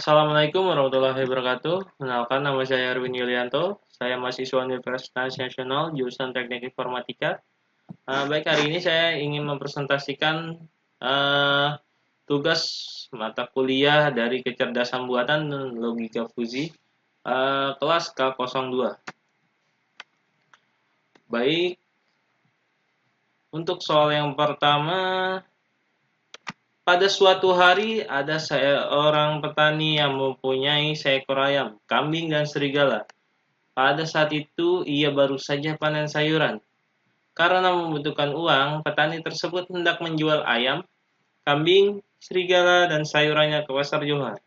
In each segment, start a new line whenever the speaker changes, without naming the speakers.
Assalamualaikum warahmatullahi wabarakatuh. Kenalkan, nama saya Erwin Yulianto. Saya mahasiswa Universitas Nasional jurusan Teknik Informatika. Baik, hari ini saya ingin mempresentasikan uh, tugas mata kuliah dari kecerdasan buatan dan logika fusi kelas K02. Baik, untuk soal yang pertama, pada suatu hari ada seorang petani yang mempunyai seekor ayam, kambing, dan serigala. Pada saat itu, ia baru saja panen sayuran. Karena membutuhkan uang, petani tersebut hendak menjual ayam, kambing, serigala, dan sayurannya ke pasar Johar.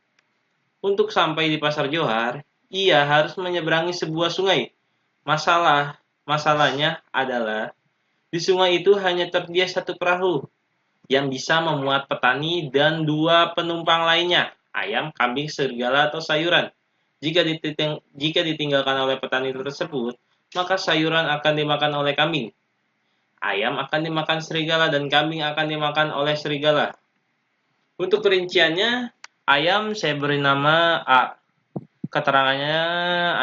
Untuk sampai di pasar Johar, ia harus menyeberangi sebuah sungai. Masalahnya adalah di sungai itu hanya tersedia satu perahu yang bisa memuat petani dan dua penumpang lainnya, ayam, kambing, serigala, atau sayuran. Jika ditinggalkan oleh petani tersebut, maka sayuran akan dimakan oleh kambing, ayam akan dimakan serigala, dan kambing akan dimakan oleh serigala. Untuk perinciannya, ayam saya beri nama A. Keterangannya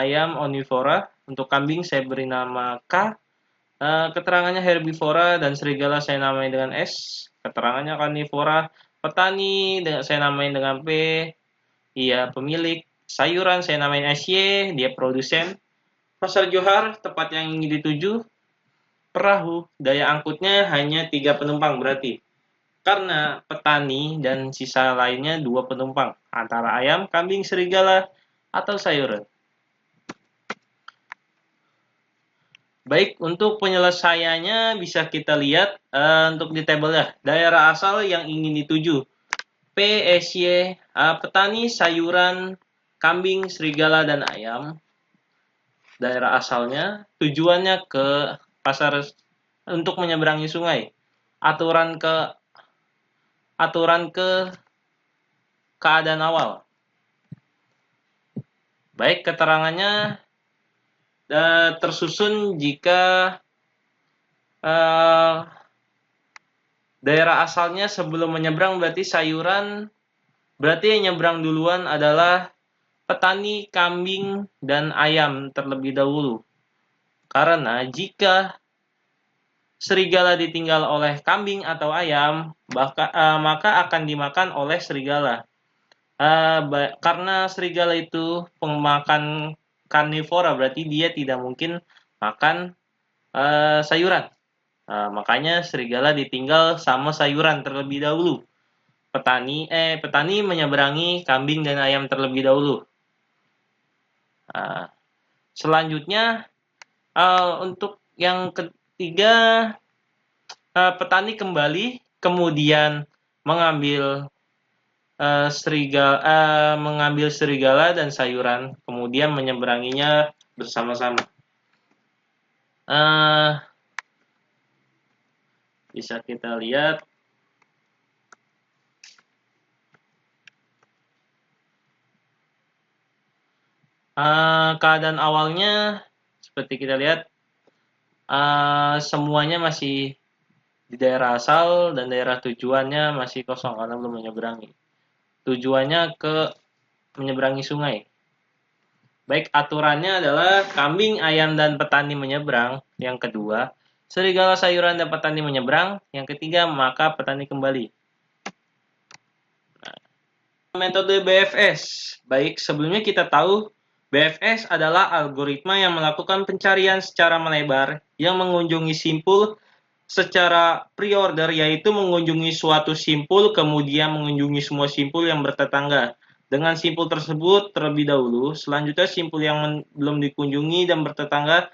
ayam omnivora. Untuk kambing saya beri nama K. Keterangannya herbivora, dan serigala saya namai dengan S. Keterangannya karnivora. Petani saya namai dengan P. Ia pemilik. Sayuran saya namain SY, dia produsen. Pasar Johar, tempat yang ingin dituju. Perahu, daya angkutnya hanya 3 penumpang berarti. Karena petani dan sisa lainnya 2 penumpang. Antara ayam, kambing, serigala, atau sayuran. Baik, untuk penyelesaiannya bisa kita lihat untuk di tabel ya. Daerah asal yang ingin dituju. PSY, petani, sayuran, kambing, serigala, dan ayam. Daerah asalnya, tujuannya ke pasar untuk menyeberangi sungai. Aturan ke keadaan awal. Baik, keterangannya tersusun jika daerah asalnya sebelum menyeberang berarti sayuran, berarti yang nyebrang duluan adalah petani, kambing, dan ayam terlebih dahulu. Karena jika serigala ditinggal oleh kambing atau ayam, maka akan dimakan oleh serigala. Karena serigala itu pemakan karnivora, berarti dia tidak mungkin makan sayuran. Makanya serigala ditinggal sama sayuran terlebih dahulu. Petani menyeberangi kambing dan ayam terlebih dahulu. Selanjutnya untuk yang ketiga, petani kembali kemudian mengambil serigala dan sayuran, kemudian menyeberanginya bersama-sama. Bisa kita lihat keadaan awalnya seperti kita lihat, semuanya masih di daerah asal dan daerah tujuannya masih kosong karena belum menyeberangi. Tujuannya ke menyeberangi sungai. Baik, aturannya adalah kambing, ayam, dan petani menyeberang. Yang kedua, serigala, sayuran, dan petani menyeberang. Yang ketiga, maka petani kembali. Metode BFS. Baik, sebelumnya kita tahu BFS adalah algoritma yang melakukan pencarian secara melebar yang mengunjungi simpul secara pre-order, yaitu mengunjungi suatu simpul kemudian mengunjungi semua simpul yang bertetangga dengan simpul tersebut terlebih dahulu. Selanjutnya simpul yang belum dikunjungi dan bertetangga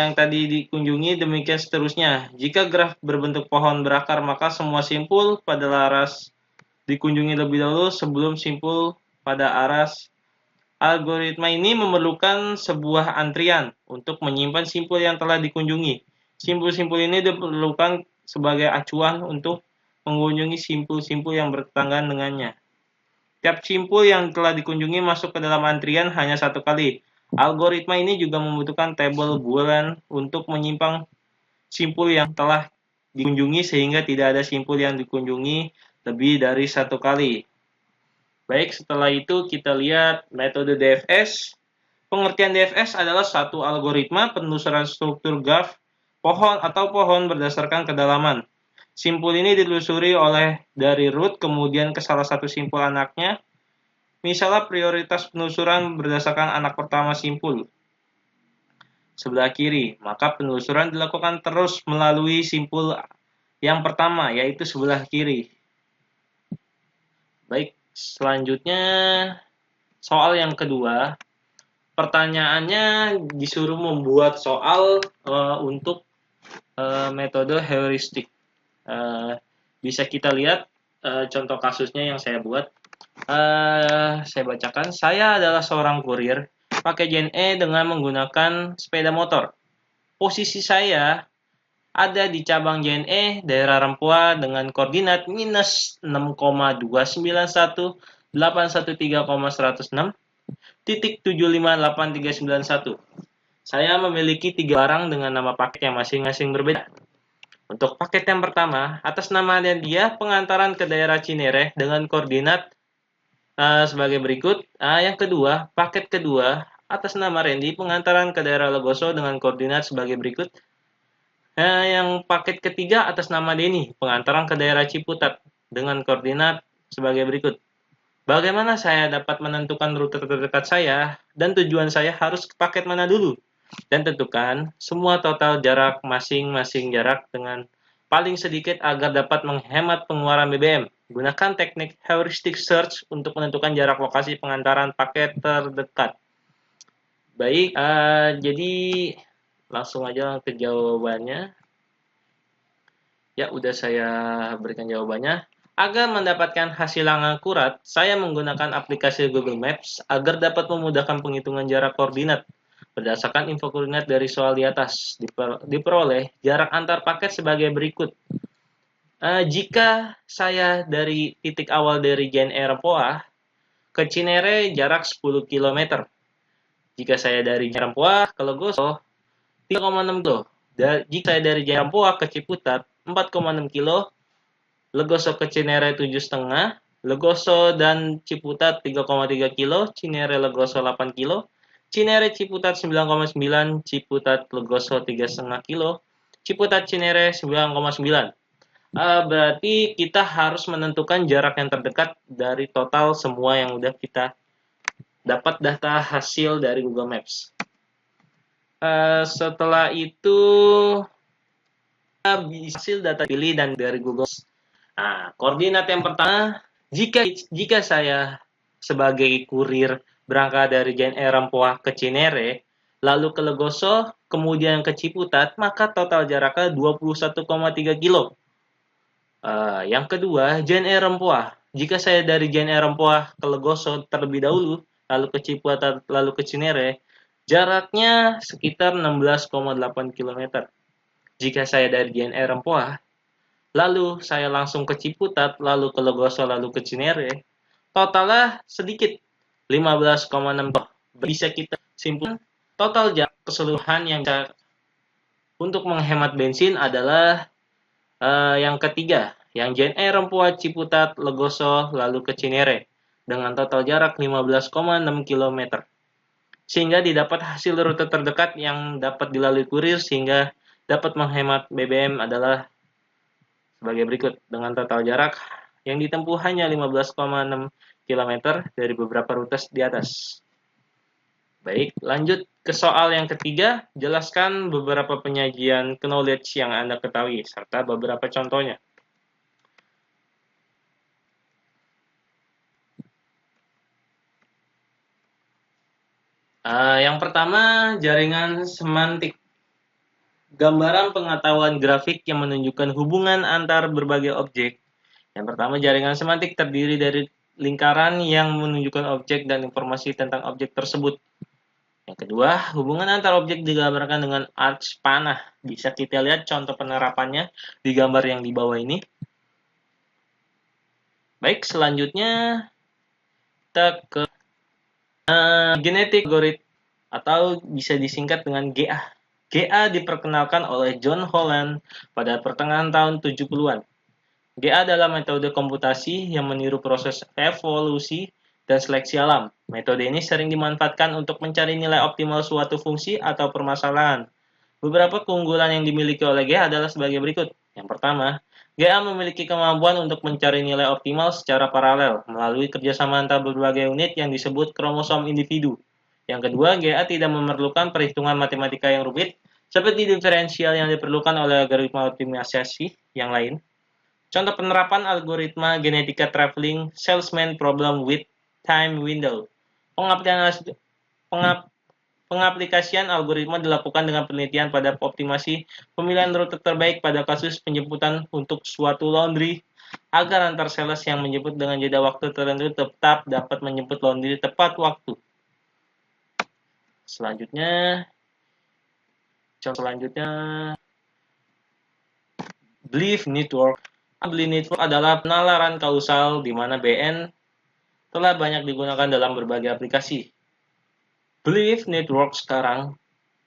yang tadi dikunjungi, demikian seterusnya. Jika graf berbentuk pohon berakar, maka semua simpul pada laras dikunjungi lebih dahulu sebelum simpul pada aras. Algoritma ini memerlukan sebuah antrian untuk menyimpan simpul yang telah dikunjungi. Simpul-simpul ini diperlukan sebagai acuan untuk mengunjungi simpul-simpul yang bertetangga dengannya. Tiap simpul yang telah dikunjungi masuk ke dalam antrian hanya satu kali. Algoritma ini juga membutuhkan tabel boolean untuk menyimpang simpul yang telah dikunjungi sehingga tidak ada simpul yang dikunjungi lebih dari satu kali. Baik, setelah itu kita lihat metode DFS. Pengertian DFS adalah satu algoritma penelusuran struktur graf pohon berdasarkan kedalaman. Simpul ini ditelusuri oleh dari root kemudian ke salah satu simpul anaknya. Misalnya prioritas penelusuran berdasarkan anak pertama simpul sebelah kiri, maka penelusuran dilakukan terus melalui simpul yang pertama, yaitu sebelah kiri. Baik, selanjutnya soal yang kedua. Pertanyaannya disuruh membuat soal untuk metode heuristik. Bisa kita lihat contoh kasusnya yang saya buat. Saya bacakan. Saya adalah seorang kurir pakai JNE dengan menggunakan sepeda motor. Posisi saya ada di cabang JNE daerah Rempoa dengan koordinat minus 6,291.813,106 titik 758.391. Saya memiliki 3 barang dengan nama paket yang masing-masing berbeda. Untuk paket yang pertama, atas nama dia pengantaran ke daerah Cinere dengan koordinat sebagai berikut. Yang kedua, paket kedua, atas nama Randy pengantaran ke daerah Legoso dengan koordinat sebagai berikut. Yang paket ketiga atas nama Denny pengantaran ke daerah Ciputat dengan koordinat sebagai berikut. Bagaimana saya dapat menentukan rute terdekat saya dan tujuan saya harus ke paket mana dulu? Dan tentukan semua total jarak masing-masing jarak dengan paling sedikit agar dapat menghemat pengeluaran BBM. Gunakan teknik heuristic search untuk menentukan jarak lokasi pengantaran paket terdekat. Baik, jadi langsung aja ke jawabannya. Ya, udah saya berikan jawabannya. Agar mendapatkan hasil yang akurat, saya menggunakan aplikasi Google Maps agar dapat memudahkan penghitungan jarak koordinat. Berdasarkan info koordinat dari soal di atas, diperoleh jarak antar paket sebagai berikut. Jika saya dari titik awal dari JNE Rempoa ke Cinere jarak 10 km. Jika saya dari Rempoa ke Legoso 3,6 km. Jika saya dari Rempoa ke Ciputat 4,6 km. Legoso ke Cinere 7,5, Legoso dan Ciputat 3,3 km, Cinere Legoso 8 km, Cinere Ciputat 9,9, Ciputat Legoso 3,5 km, Ciputat Cinere 9,9. Berarti kita harus menentukan jarak yang terdekat dari total semua yang udah kita dapat data hasil dari Google Maps. Setelah itu hasil data pilih dan dari Google Maps. Koordinat yang pertama, jika saya sebagai kurir berangkat dari JNE Rempoa ke Cinere, lalu ke Legoso, kemudian ke Ciputat, maka total jaraknya 21,3 km. Yang kedua, JNE Rempoa. Jika saya dari JNE Rempoa ke Legoso terlebih dahulu, lalu ke Ciputat, lalu ke Cinere, jaraknya sekitar 16,8 km. Jika saya dari JNE Rempoa, lalu saya langsung ke Ciputat, lalu ke Legoso, lalu ke Cinere, totalnya sedikit, 15,6 km. Bisa kita simpulkan total jarak keseluruhan yang bisa untuk menghemat bensin adalah yang ketiga, yang JNE Rempoa, Ciputat, Legoso, lalu ke Cinere, dengan total jarak 15,6 km. Sehingga didapat hasil rute terdekat yang dapat dilalui kurir sehingga dapat menghemat BBM adalah sebagai berikut, dengan total jarak yang ditempuh hanya 15,6 km dari beberapa rute di atas. Baik, lanjut ke soal yang ketiga. Jelaskan beberapa penyajian knowledge yang Anda ketahui, serta beberapa contohnya. Yang pertama, jaringan semantik. Gambaran pengetahuan grafik yang menunjukkan hubungan antar berbagai objek. Yang pertama, jaringan semantik terdiri dari lingkaran yang menunjukkan objek dan informasi tentang objek tersebut. Yang kedua, hubungan antar objek digambarkan dengan arcs panah. Bisa kita lihat contoh penerapannya di gambar yang di bawah ini. Baik, selanjutnya kita ke genetik algoritma atau bisa disingkat dengan GA. GA diperkenalkan oleh John Holland pada pertengahan tahun 70-an. GA adalah metode komputasi yang meniru proses evolusi dan seleksi alam. Metode ini sering dimanfaatkan untuk mencari nilai optimal suatu fungsi atau permasalahan. Beberapa keunggulan yang dimiliki oleh GA adalah sebagai berikut. Yang pertama, GA memiliki kemampuan untuk mencari nilai optimal secara paralel melalui kerjasama antar berbagai unit yang disebut kromosom individu. Yang kedua, GA tidak memerlukan perhitungan matematika yang rumit seperti diferensial yang diperlukan oleh algoritma optimalisasi yang lain. Contoh penerapan algoritma genetika traveling salesman problem with time window. Pengaplikasian algoritma dilakukan dengan penelitian pada optimasi pemilihan rute terbaik pada kasus penjemputan untuk suatu laundry agar antar sales yang menjemput dengan jeda waktu tertentu tetap dapat menjemput laundry tepat waktu. Selanjutnya, Belief Network. Belief Network adalah penalaran kausal di mana BN telah banyak digunakan dalam berbagai aplikasi. Belief Network sekarang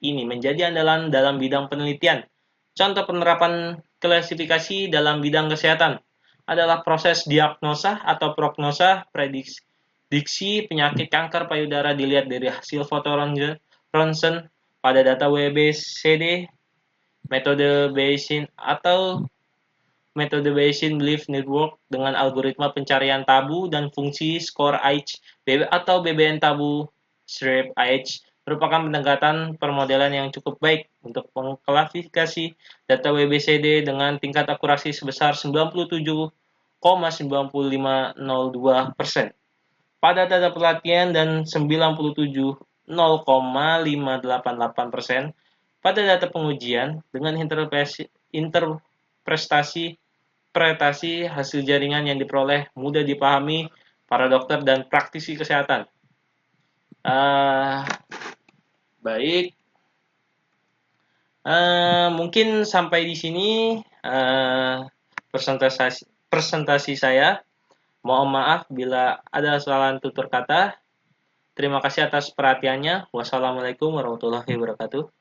ini menjadi andalan dalam bidang penelitian. Contoh penerapan klasifikasi dalam bidang kesehatan adalah proses diagnosa atau prognosa prediksi penyakit kanker payudara dilihat dari hasil foto ronsen pada data WBCD, metode Bayesian atau metode Bayesian Belief Network dengan algoritma pencarian tabu dan fungsi skor H atau BBN tabu Shreve H merupakan pendekatan permodelan yang cukup baik untuk mengklasifikasi data WBCD dengan tingkat akurasi sebesar 97,9502% pada data pelatihan dan 97,588% pada data pengujian dengan interpretasi hasil jaringan yang diperoleh mudah dipahami para dokter dan praktisi kesehatan. Baik, mungkin sampai di sini presentasi saya. Mohon maaf bila ada kesalahan tutur kata. Terima kasih atas perhatiannya. Wassalamualaikum warahmatullahi wabarakatuh.